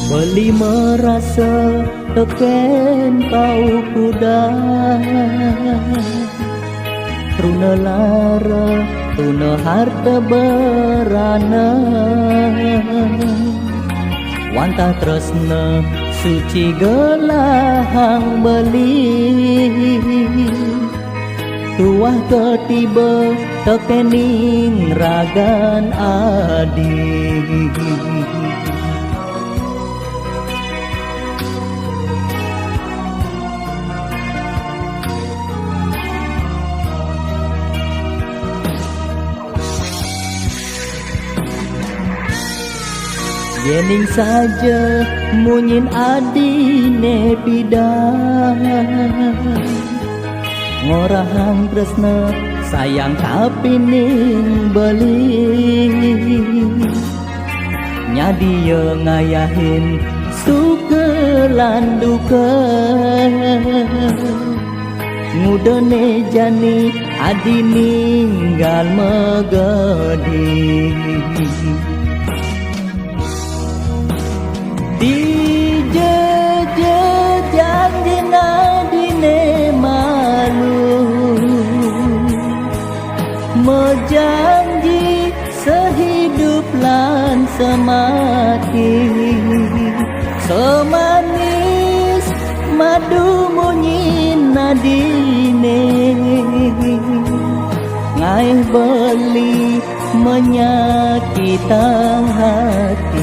Beli merasa teken kau kuda Truna lara, tuna harta berana Wantah tresna suci gelahang beli Tuah ketiba tekening ragan adi Yening saja munyin adine pidah Ngorahang tresna sayang kapining beli Nyadia ngayahin sukelan duka Ngudene jani adi ninggal megedi Dijeje janji nadine malu Mejanji sehidup lan semati Semanis madu munyin nadine Ngai beli menyakitang hati